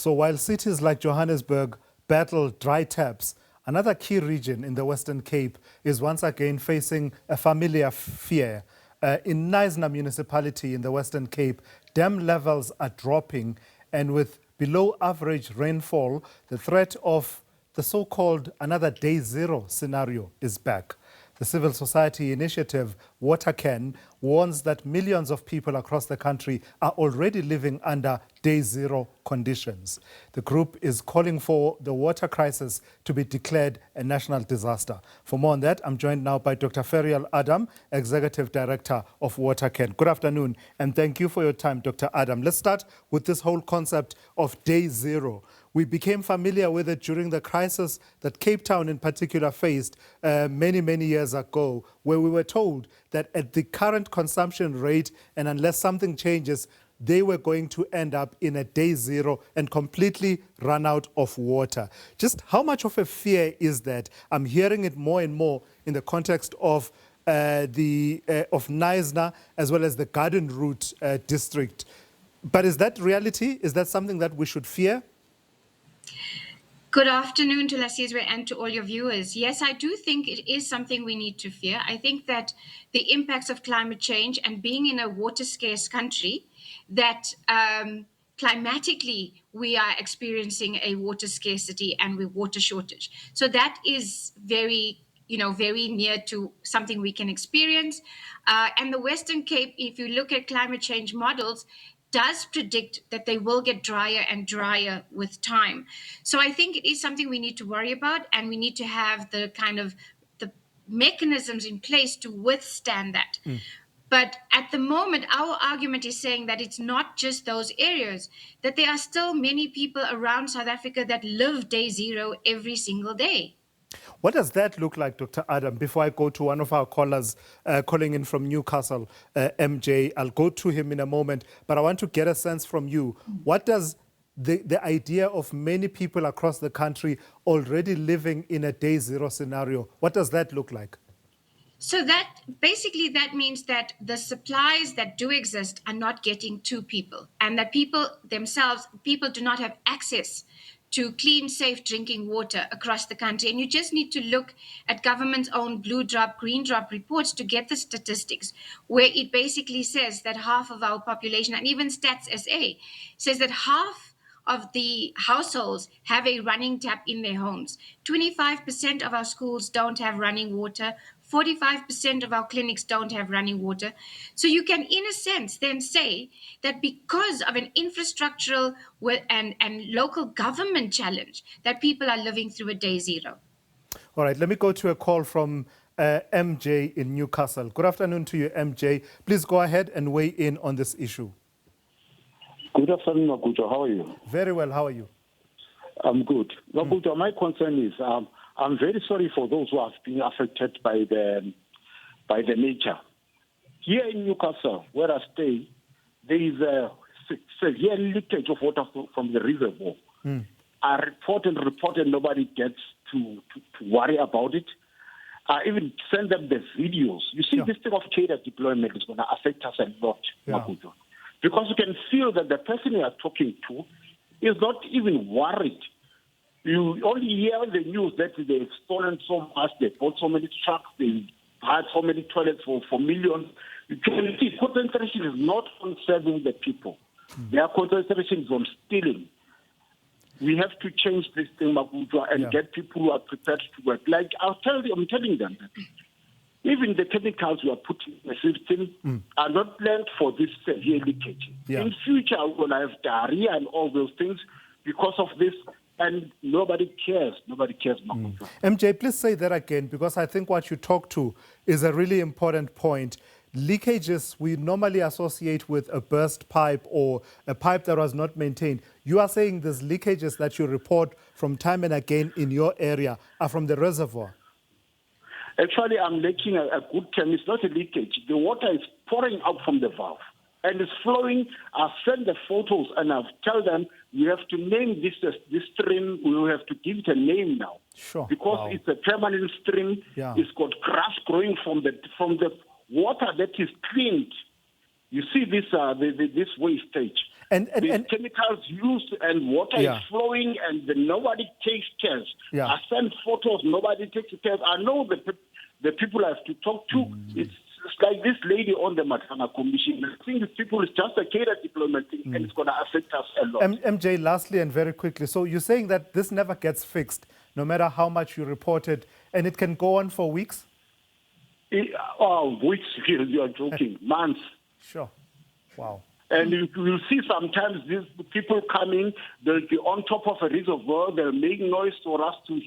So while cities like Johannesburg battle dry taps, another key region in the Western Cape is once again facing a familiar fear. In Knysna Municipality in the Western Cape, dam levels are dropping, and with below average rainfall, the threat of the so-called another day zero scenario is back. The civil society initiative WaterCAN warns that millions of people across the country are already living under day zero conditions. The group is calling for the water crisis to be declared a national disaster. For more on that, I'm joined now by Dr. Ferrial Adam, Executive Director of WaterCAN. Good afternoon, and thank you for your time, Dr. Adam. Let's start with this whole concept of day zero. We became familiar with it during the crisis that Cape Town in particular faced many years ago, where we were told that at the current consumption rate, and unless something changes, they were going to end up in a day zero and completely run out of water. Just how much of a fear is that? I'm hearing it more and more in the context of Knysna as well as the Garden Route district. But is that reality? Is that something that we should fear? Good afternoon to Lasizwe and to all your viewers. Yes, I do think it is something we need to fear. I think that the impacts of climate change and being in a water-scarce country, that climatically we are experiencing a water scarcity and a water shortage. So that is very near to something we can experience. And the Western Cape, if you look at climate change models, does predict that they will get drier and drier with time. So I think it is something we need to worry about, and we need to have the mechanisms in place to withstand that. But at the moment, our argument is saying that it's not just those areas, that there are still many people around South Africa that live day zero every single day. What does that look like, Dr. Adam? Before I go to one of our callers calling in from Newcastle, MJ, I'll go to him in a moment, but I want to get a sense from you. What does the idea of many people across the country already living in a day zero scenario, what does that look like? So that means that the supplies that do exist are not getting to people, and that people do not have access to clean, safe drinking water across the country. And you just need to look at government's own blue drop, green drop reports to get the statistics, where it basically says that half of our population, and even Stats SA, says that half of the households have a running tap in their homes. 25% of our schools don't have running water. 45% of our clinics don't have running water. So you can, in a sense, then say that because of an infrastructural and local government challenge, that people are living through a day zero. All right, let me go to a call from MJ in Newcastle. Good afternoon to you, MJ. Please go ahead and weigh in on this issue. Good afternoon, Magujo. How are you? Very well. How are you? I'm good. Magujo, my concern is I'm very sorry for those who have been affected by the nature. Here in Newcastle, where I stay, there is a severe leakage of water from the reservoir. I reported, nobody gets to worry about it. I even send them the videos. You see, this thing of cadre deployment is going to affect us a lot, Magujo. Because you can feel that the person you are talking to is not even worried. You only hear on the news that they've stolen so much, they bought so many trucks, they had so many toilets for millions. You can see concentration is not on serving the people. Their concentration is on stealing. We have to change this thing, Magujo, and get people who are prepared to work. Like I'm telling them that even the chemicals we are putting in the system are not planned for this severe leakage. In future, we're going to have diarrhea and all those things because of this, and nobody cares. Nobody cares, Magujo. MJ, please say that again, because I think what you talk to is a really important point. Leakages we normally associate with a burst pipe or a pipe that was not maintained. You are saying these leakages that you report from time and again in your area are from the reservoir? Actually, I'm making a good term. It's not a leakage. The water is pouring out from the valve and it's flowing. I've sent the photos and I've told them you have to name this stream. We will have to give it a name now. Sure. Because it's a permanent stream. It's got grass growing from the water that is cleaned. You see this wastage. There's And chemicals used and water Yeah. is flowing and nobody takes care. Yeah. I send photos, nobody takes care. I know the people I have to talk to. It's like this lady on the Matana Commission. I think the people is just a cater diplomat thing and it's going to affect us a lot. MJ, lastly and very quickly, so you're saying that this never gets fixed, no matter how much you report it, and it can go on for weeks? Weeks, you are joking. Months. Sure. Wow. And you will see sometimes these people coming, they'll be on top of a reservoir, they'll make noise for us to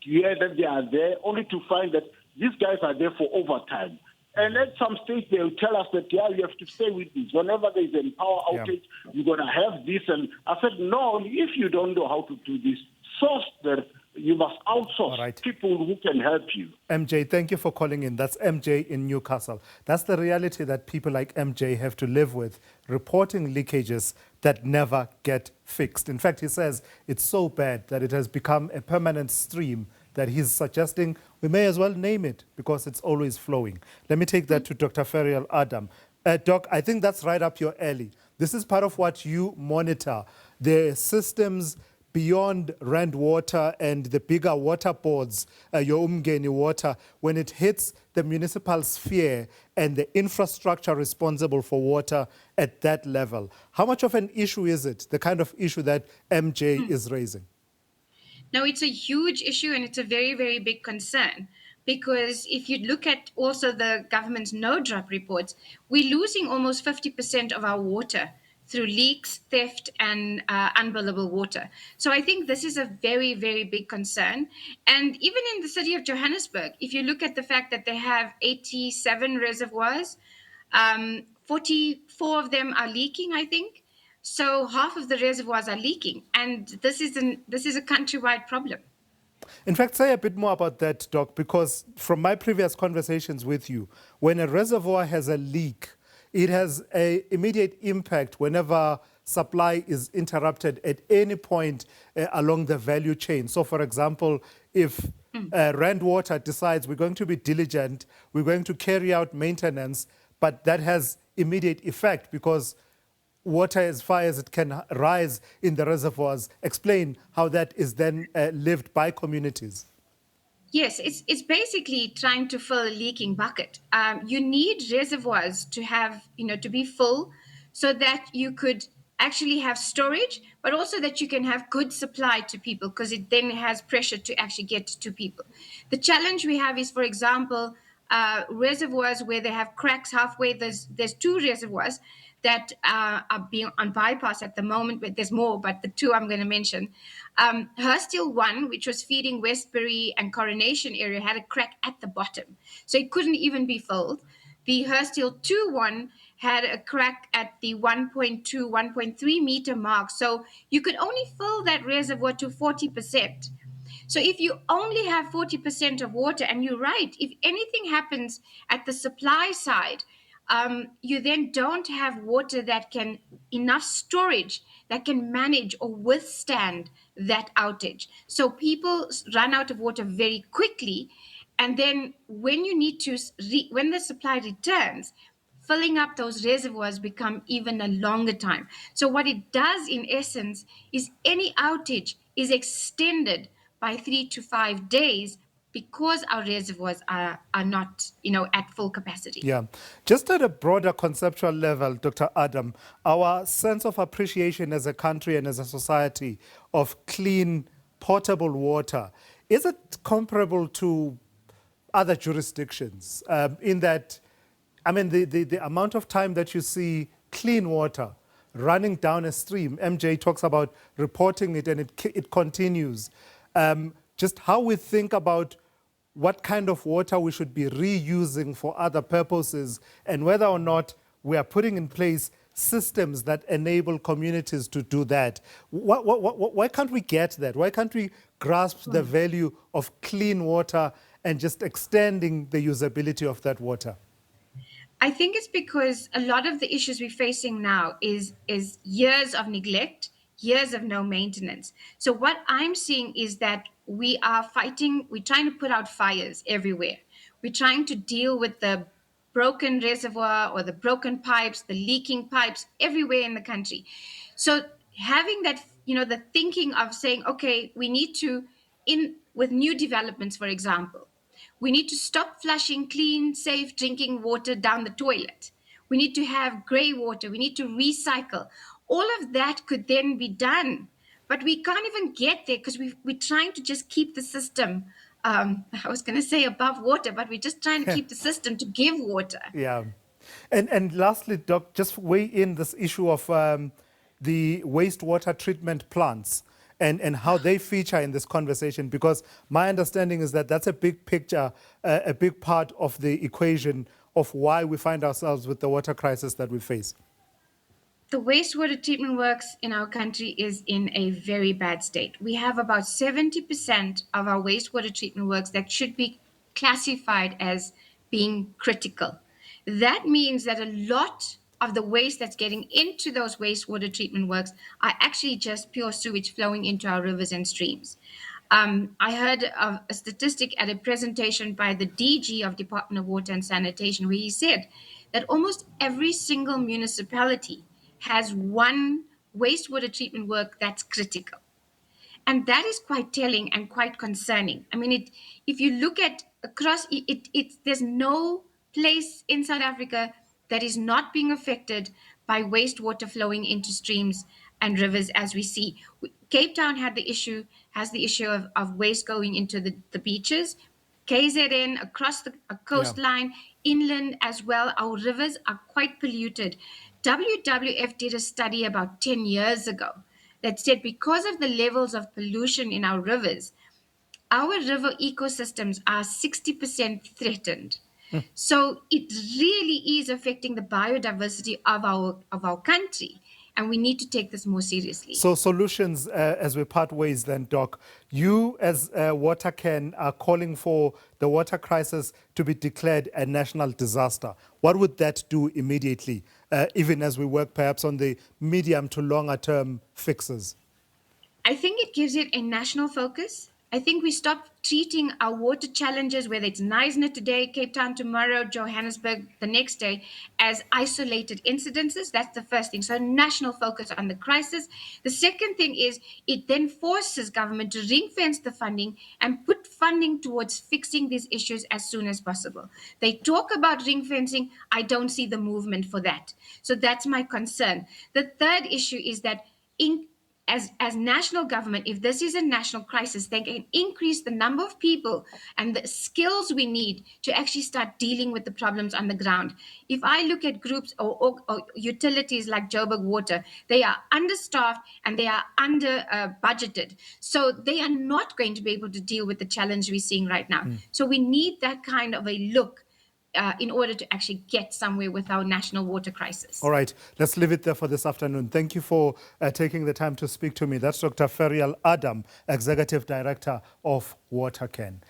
hear that they are there, only to find that these guys are there for overtime. And at some stage, they'll tell us that, yeah, you have to stay with this. Whenever there's a power outage, you're going to have this. And I said, no, if you don't know how to do this, source that you must outsource people who can help you. MJ, thank you for calling in. That's MJ in Newcastle. That's the reality that people like MJ have to live with, reporting leakages that never get fixed. In fact, he says it's so bad that it has become a permanent stream that he's suggesting we may as well name it because it's always flowing. Let me take that to Dr. Ferrial Adam. Doc, I think that's right up your alley. This is part of what you monitor, the systems beyond Rand Water and the bigger water boards, your Umgeni Water, when it hits the municipal sphere and the infrastructure responsible for water at that level. How much of an issue is it, the kind of issue that MJ is raising? No, it's a huge issue and it's a very, very big concern because if you look at also the government's no drop reports, we're losing almost 50% of our water through leaks, theft, and unbillable water. So I think this is a very, very big concern. And even in the city of Johannesburg, if you look at the fact that they have 87 reservoirs, 44 of them are leaking, I think. So half of the reservoirs are leaking, and this is a countrywide problem. In fact, say a bit more about that, Doc, because from my previous conversations with you, when a reservoir has a leak, it has an immediate impact whenever supply is interrupted at any point along the value chain. So, for example, if Rand Water decides we're going to be diligent, we're going to carry out maintenance, but that has immediate effect because water as far as it can rise in the reservoirs. Explain how that is then lived by communities. Yes, it's basically trying to fill a leaking bucket. You need reservoirs to have, to be full so that you could actually have storage, but also that you can have good supply to people because it then has pressure to actually get to people. The challenge we have is, for example, reservoirs where they have cracks halfway. There's two reservoirs that are being on bypass at the moment, but there's more, but the two I'm going to mention. Hursthill 1, which was feeding Westbury and Coronation area, had a crack at the bottom. So it couldn't even be filled. The Hursthill 2 one had a crack at the 1.2, 1.3 meter mark. So you could only fill that reservoir to 40%. So if you only have 40% of water, and you're right, if anything happens at the supply side, you then don't have water that can, enough storage that can manage or withstand that outage. So people run out of water very quickly. And then when you need to, when the supply returns, filling up those reservoirs become even a longer time. So what it does in essence is any outage is extended by 3 to 5 days because our reservoirs are not, at full capacity. Yeah. Just at a broader conceptual level, Dr. Adam, our sense of appreciation as a country and as a society of clean, potable water, is it comparable to other jurisdictions in that, the amount of time that you see clean water running down a stream, MJ talks about reporting it and it continues. Just how we think about what kind of water we should be reusing for other purposes and whether or not we are putting in place systems that enable communities to do that. Why can't we get that? Why can't we grasp the value of clean water and just extending the usability of that water? I think it's because a lot of the issues we're facing now is years of neglect, years of no maintenance. So what I'm seeing is that we're trying to put out fires everywhere. We're trying to deal with the broken reservoir or the broken pipes, the leaking pipes everywhere in the country. So having that, the thinking of saying, okay, we need to, with new developments, for example, we need to stop flushing clean, safe drinking water down the toilet. We need to have grey water. We need to recycle. All of that could then be done, but we can't even get there because we're trying to just keep the system. I was going to say above water, but we're just trying to keep the system to give water. Yeah. And lastly, Doc, just weigh in this issue of the wastewater treatment plants and how they feature in this conversation, because my understanding is that that's a big picture, a big part of the equation of why we find ourselves with the water crisis that we face. The wastewater treatment works in our country is in a very bad state. We have about 70% of our wastewater treatment works that should be classified as being critical. That means that a lot of the waste that's getting into those wastewater treatment works are actually just pure sewage flowing into our rivers and streams. I heard of a statistic at a presentation by the DG of Department of Water and Sanitation, where he said that almost every single municipality has one wastewater treatment work that's critical. And that is quite telling and quite concerning. I mean, if you look at across, there's no place in South Africa that is not being affected by wastewater flowing into streams and rivers, as we see. Cape Town has the issue of waste going into the beaches. KZN, across the coastline, inland as well, our rivers are quite polluted. WWF did a study about 10 years ago that said because of the levels of pollution in our rivers, our river ecosystems are 60% threatened. So it really is affecting the biodiversity of our country, and we need to take this more seriously. So solutions as we part ways then, Doc. You as WaterCAN are calling for the water crisis to be declared a national disaster. What would that do immediately, even as we work perhaps on the medium to longer term fixes? I think it gives it a national focus. I think we stop treating our water challenges, whether it's Knysna today, Cape Town tomorrow, Johannesburg the next day, as isolated incidences. That's the first thing. So national focus on the crisis. The second thing is it then forces government to ring fence the funding and put funding towards fixing these issues as soon as possible. They talk about ring fencing. I don't see the movement for that. So that's my concern. The third issue is that as national government, if this is a national crisis, they can increase the number of people and the skills we need to actually start dealing with the problems on the ground. If I look at groups or utilities like Joburg Water, they are understaffed and they are under budgeted. So they are not going to be able to deal with the challenge we're seeing right now. So we need that kind of a look in order to actually get somewhere with our national water crisis. All right, let's leave it there for this afternoon. Thank you for taking the time to speak to me. That's Dr. Ferrial Adam, Executive Director of WaterCAN.